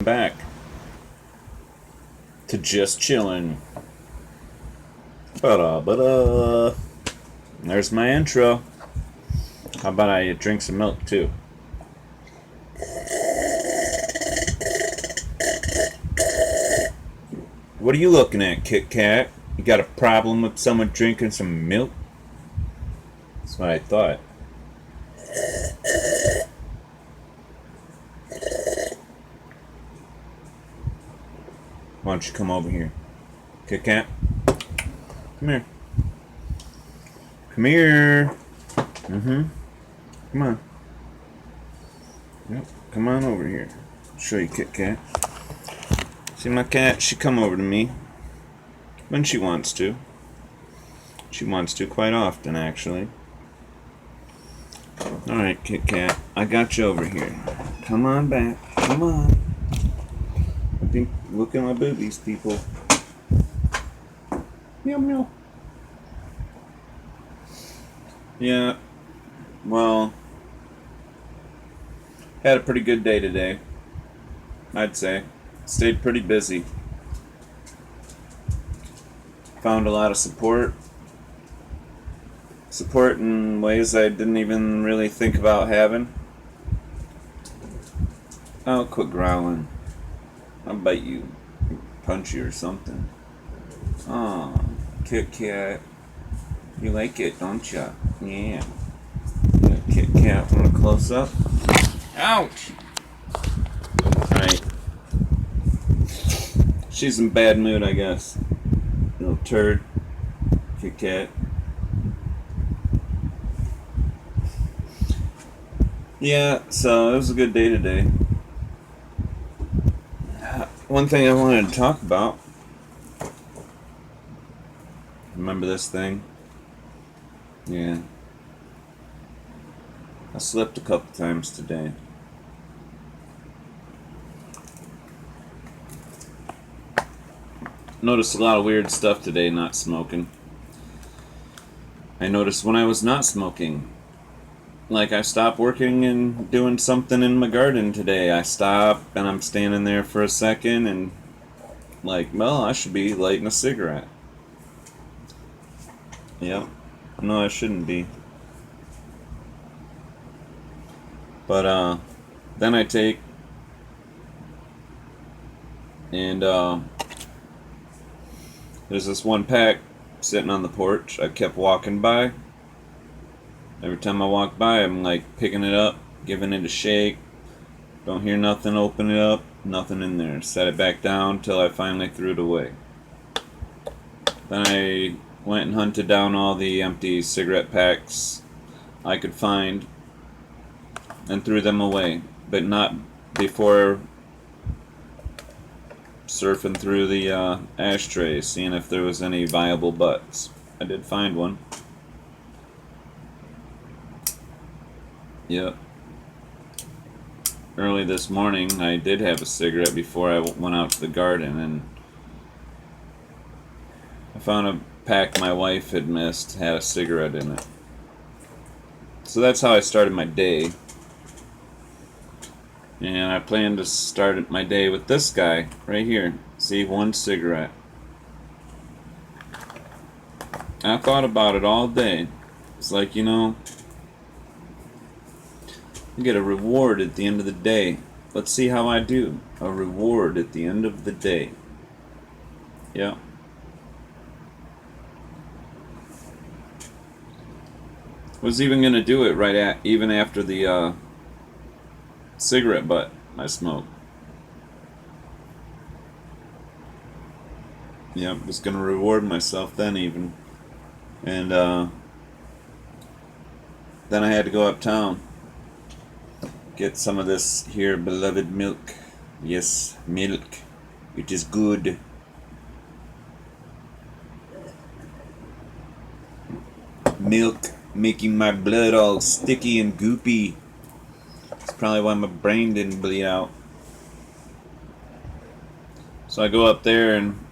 Back to just chillin. Ba-da-ba-da. There's my intro. How about I drink some milk too? What are you looking at, Kit Kat? You got a problem with someone drinking some milk? That's what I thought. Why don't you come over here? Kit Kat? Come here. Come here. Come on. Yep. Come on over here. I'll show you Kit Kat. See my cat? She come over to me when she wants to. She wants to quite often, actually. Alright, Kit Kat. I got you over here. Come on back. Come on. Look at my boobies, people. Meow meow. Yeah, well, had a pretty good day today, I'd say. Stayed pretty busy. Found a lot of support. Support in ways I didn't even really think about having. Oh, quit growling. I'll bite you, punch you or something. Oh, Kit Kat. You like it, don't ya? Yeah. Kit Kat, want a close up? Ouch! Alright. She's in bad mood, I guess. Little turd. Kit Kat. Yeah, so it was a good day today. One thing I wanted to talk about. Remember this thing? Yeah. I slept a couple times today. Noticed a lot of weird stuff today not smoking. I noticed when I was not smoking. Like I stopped working and doing something in my garden today. I stop and I'm standing there for a second and like, well, I should be lighting a cigarette. Yep. No, I shouldn't be. But then I take and there's this one pack sitting on the porch. I kept walking by. Every time I walk by, I'm like picking it up, giving it a shake. Don't hear nothing, open it up, nothing in there. Set it back down till I finally threw it away. Then I went and hunted down all the empty cigarette packs I could find and threw them away, but not before surfing through the ashtrays, seeing if there was any viable butts. I did find one. Yep. Early this morning, I did have a cigarette before I went out to the garden, and I found a pack my wife had missed, had a cigarette in it. So that's how I started my day. And I plan to start my day with this guy right here. See, one cigarette. I thought about it all day. It's like, you know, you get a reward at the end of the day. Let's see how I do. A reward at the end of the day. Yeah. Was even gonna do it even after the cigarette butt I smoked. Yeah, was gonna reward myself then even, and then I had to go uptown. Get some of this here beloved milk. Yes, milk. It is good. Milk making my blood all sticky and goopy. That's probably why my brain didn't bleed out. So I go up there and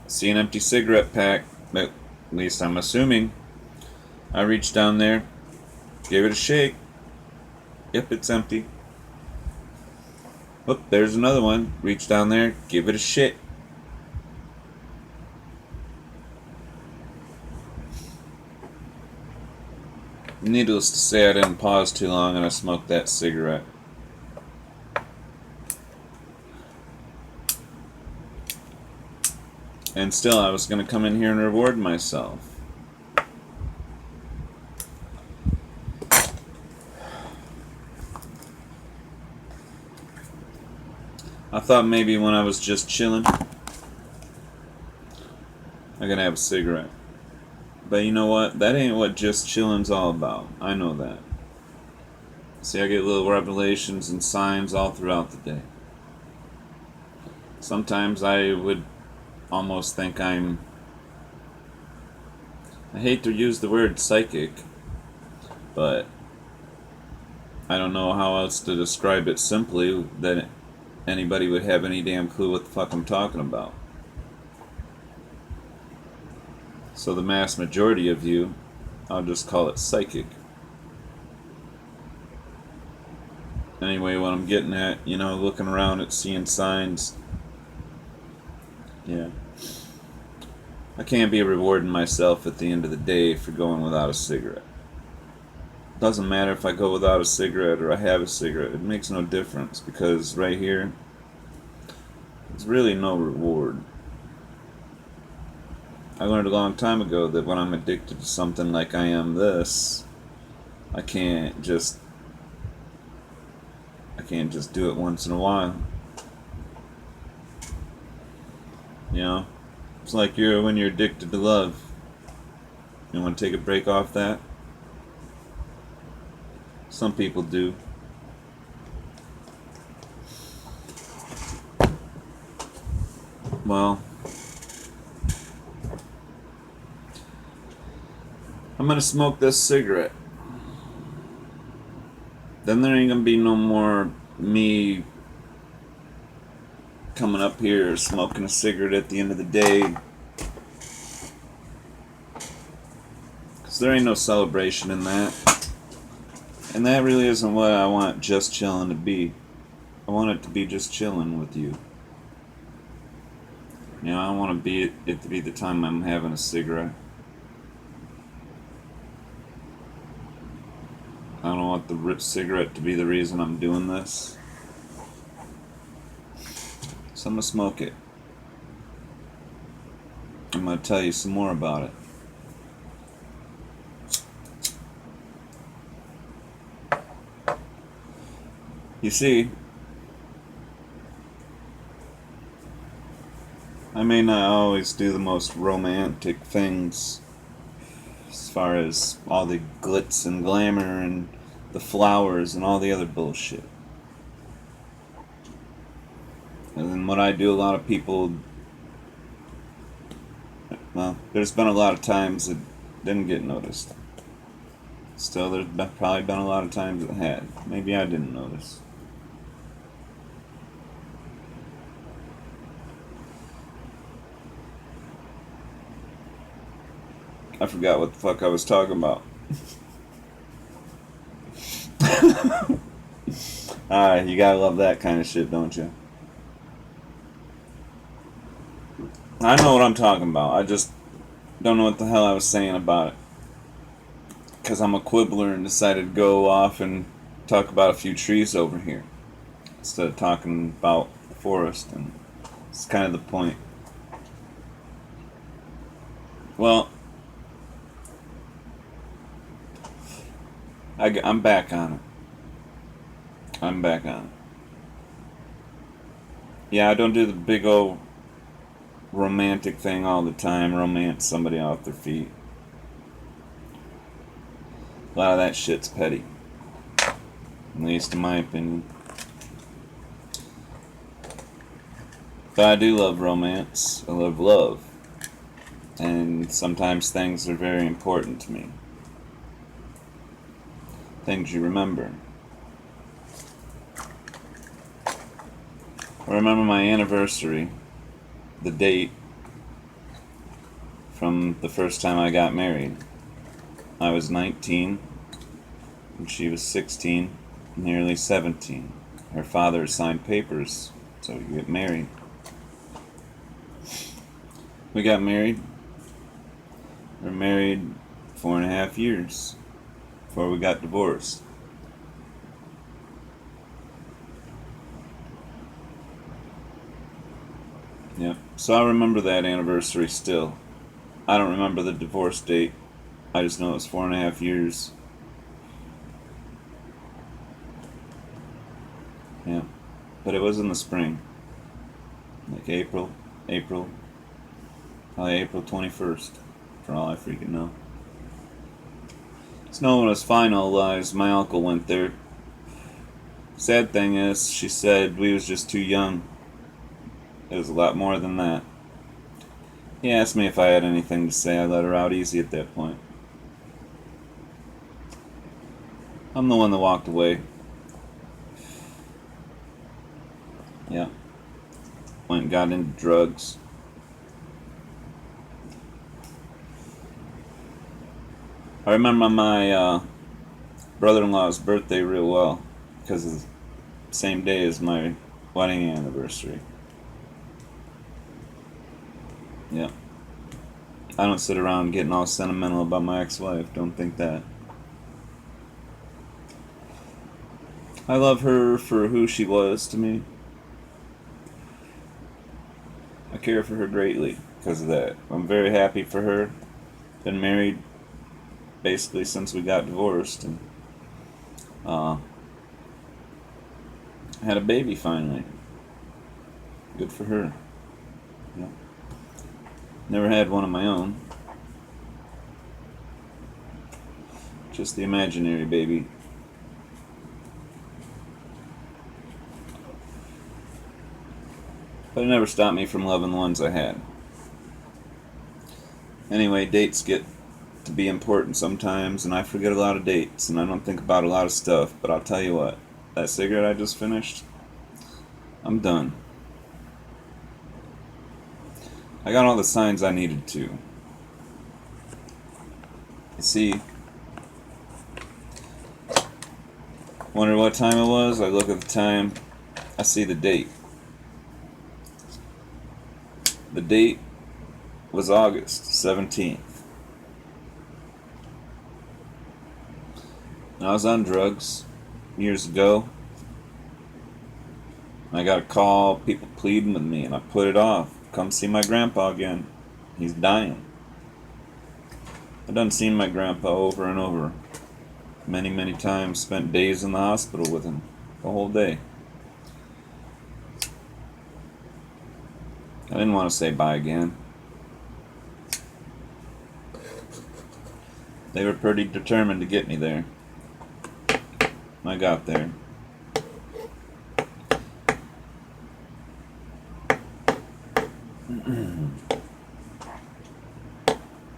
see an empty cigarette pack. At least I'm assuming. I reach down there, gave it a shake. Yep, it's empty. Oh, there's another one. Reach down there, give it a shit. Needless to say, I didn't pause too long and I smoked that cigarette. And still, I was going to come in here and reward myself. I thought maybe when I was just chilling, I'm gonna have a cigarette. But you know what? That ain't what just chilling's all about. I know that. See, I get little revelations and signs all throughout the day. Sometimes I would almost think I hate to use the word psychic, but I don't know how else to describe it simply that anybody would have any damn clue what the fuck I'm talking about. So the mass majority of you, I'll just call it psychic. Anyway, what I'm getting at, looking around at seeing signs. Yeah. I can't be rewarding myself at the end of the day for going without a cigarette. Doesn't matter if I go without a cigarette or I have a cigarette. It makes no difference because right here, there's really no reward. I learned a long time ago that when I'm addicted to something like I am this, I can't just do it once in a while. It's like when you're addicted to love. You want to take a break off that? Some people do. Well, I'm gonna smoke this cigarette. Then there ain't gonna be no more me coming up here smoking a cigarette at the end of the day. Because there ain't no celebration in that. And that really isn't what I want just chillin' to be. I want it to be just chillin' with you. I don't want it to be the time I'm having a cigarette. I don't want the cigarette to be the reason I'm doing this. So I'm gonna smoke it. I'm gonna tell you some more about it. You see, I may not always do the most romantic things as far as all the glitz and glamour and the flowers and all the other bullshit. And then what I do, a lot of people, well, there's been a lot of times that didn't get noticed. Still, there's probably been a lot of times that had. Maybe I didn't notice. I forgot what the fuck I was talking about. Alright, you gotta love that kind of shit, don't you? I know what I'm talking about. I just don't know what the hell I was saying about it. Because I'm a quibbler and decided to go off and talk about a few trees over here instead of talking about the forest, and it's kind of the point. Well, I'm back on it. I'm back on it. Yeah, I don't do the big old romantic thing all the time, romance somebody off their feet. A lot of that shit's petty. At least in my opinion. But I do love romance. I love love. And sometimes things are very important to me. Things you remember. I remember my anniversary, the date from the first time I got married. I was 19, and she was 16, nearly 17. Her father signed papers so we could get married. We got married. We were married 4.5 years before we got divorced. Yep. So I remember that anniversary still. I don't remember the divorce date. I just know it was 4.5 years. Yeah. But it was in the spring. Like April, probably April 21st, for all I freaking know. So when it was finalized, my uncle went there. Sad thing is, she said we was just too young. It was a lot more than that. He asked me if I had anything to say. I let her out easy at that point. I'm the one that walked away. Yeah. Went and got into drugs. I remember my brother-in-law's birthday real well because it's the same day as my wedding anniversary. Yeah. I don't sit around getting all sentimental about my ex-wife. Don't think that. I love her for who she was to me. I care for her greatly because of that. I'm very happy for her. Been married basically since we got divorced, and had a baby finally. Good for her. Yeah. Never had one of my own. Just the imaginary baby. But it never stopped me from loving the ones I had. Anyway, dates get to be important sometimes, and I forget a lot of dates, and I don't think about a lot of stuff, but I'll tell you what, that cigarette I just finished, I'm done. I got all the signs I needed to. You see, wonder what time it was? I look at the time, I see the date. The date was August 17th. And I was on drugs years ago. I got a call, people pleading with me, and I put it off. Come see my grandpa again. He's dying. I done seen my grandpa over and over. Many, many times. Spent days in the hospital with him. The whole day. I didn't want to say bye again. They were pretty determined to get me there. I got there.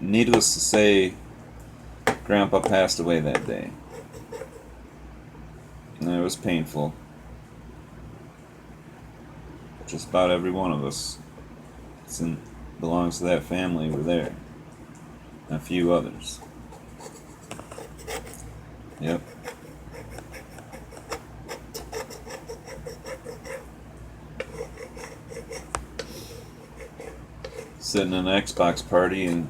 Needless to say, Grandpa passed away that day. And it was painful. Just about every one of us belongs to that family were there. And a few others. Yep. Sitting in an Xbox party and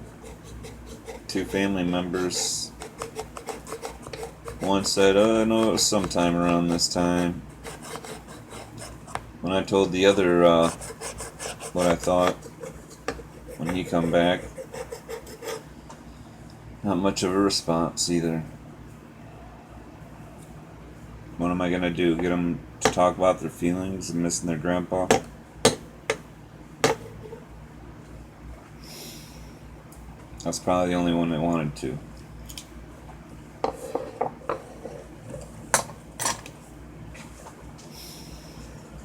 two family members. One said, "Oh, I know it was sometime around this time." When I told the other what I thought when he come back, not much of a response either. What am I gonna do? Get them to talk about their feelings and missing their grandpa? That's probably the only one that wanted to.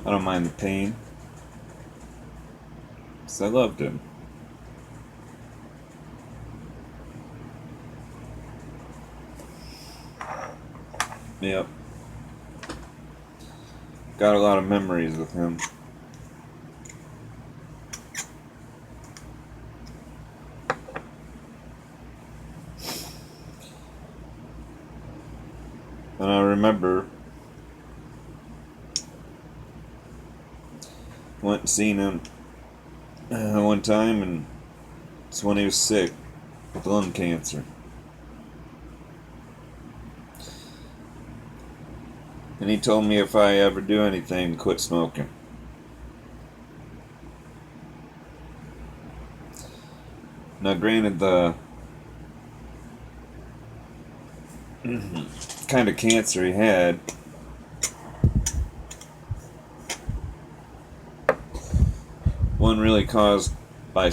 I don't mind the pain, 'cause I loved him. Yep. Got a lot of memories with him. And I remember Went and seen him one time, and it's when he was sick with lung cancer. And he told me if I ever do anything, quit smoking. Now, granted, the kind of cancer he had wasn't really caused by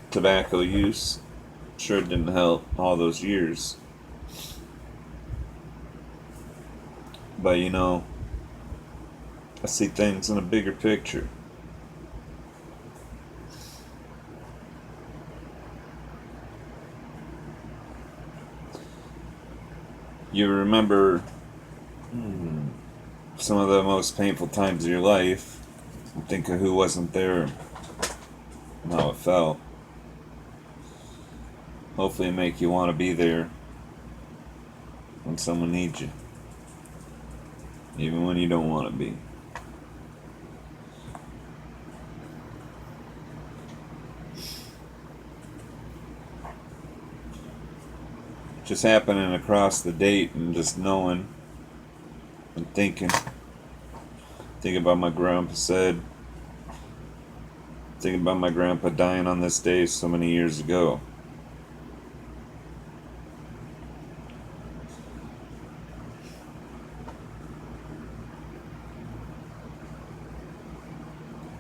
tobacco use. Sure didn't help all those years. But you know, I see things in a bigger picture. You remember some of the most painful times of your life, and think of who wasn't there and how it felt. Hopefully it make you want to be there when someone needs you, even when you don't want to be. Just happening across the date and just knowing and thinking about my grandpa said, thinking about my grandpa dying on this day so many years ago.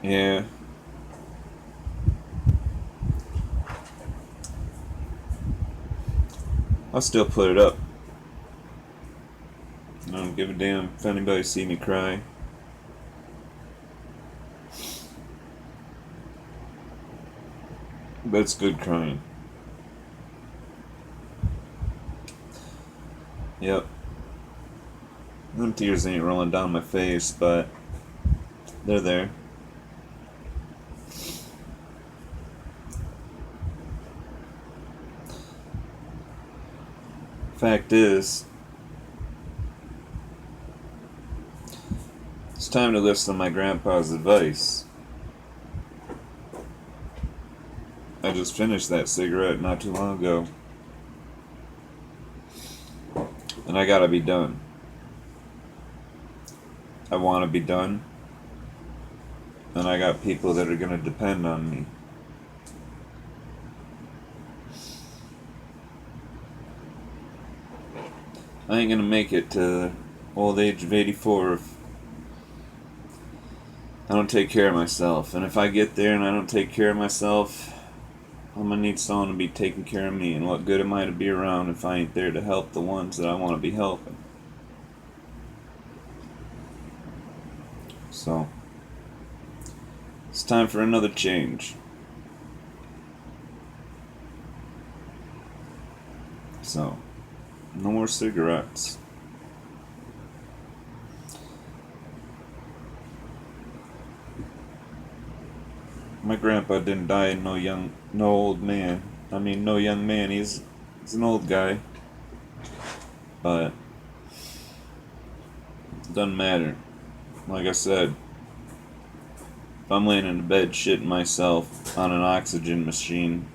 Yeah. I'll still put it up. I don't give a damn if anybody see me cry. But it's good crying. Yep. Them tears ain't rolling down my face, but they're there. Fact is, it's time to listen to my grandpa's advice. I just finished that cigarette not too long ago. And I gotta be done. I wanna be done. And I got people that are gonna depend on me. I ain't gonna make it to the old age of 84 if I don't take care of myself. And if I get there and I don't take care of myself, I'm gonna need someone to be taking care of me. And what good am I to be around if I ain't there to help the ones that I want to be helping? So, it's time for another change. So, no more cigarettes. My grandpa didn't die no old man. I mean, no young man. He's an old guy. But it doesn't matter. Like I said, if I'm laying in the bed shitting myself on an oxygen machine,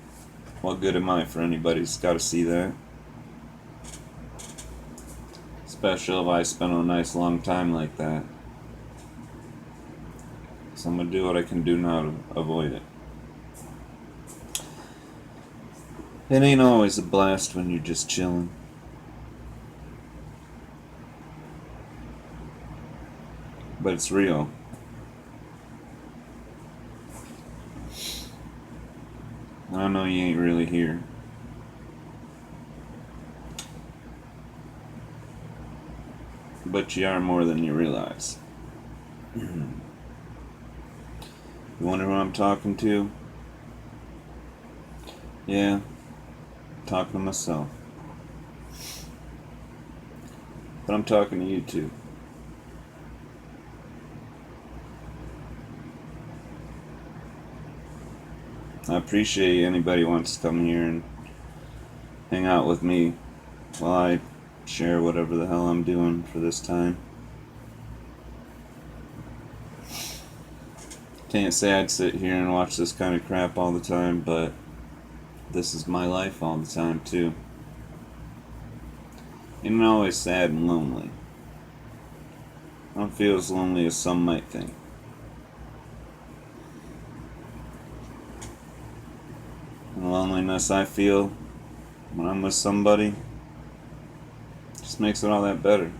what good am I for anybody who's got to see that? Especially if I spend a nice long time like that. So I'm going to do what I can do now to avoid it. It ain't always a blast when you're just chilling. But it's real. I know you ain't really here. But you are more than you realize. You wonder who I'm talking to? Yeah, talking to myself. But I'm talking to you too. I appreciate anybody who wants to come here and hang out with me while I share whatever the hell I'm doing for this time. Can't say I'd sit here and watch this kind of crap all the time, but this is my life all the time, too. And I'm always sad and lonely. I don't feel as lonely as some might think. The loneliness I feel when I'm with somebody just makes it all that better.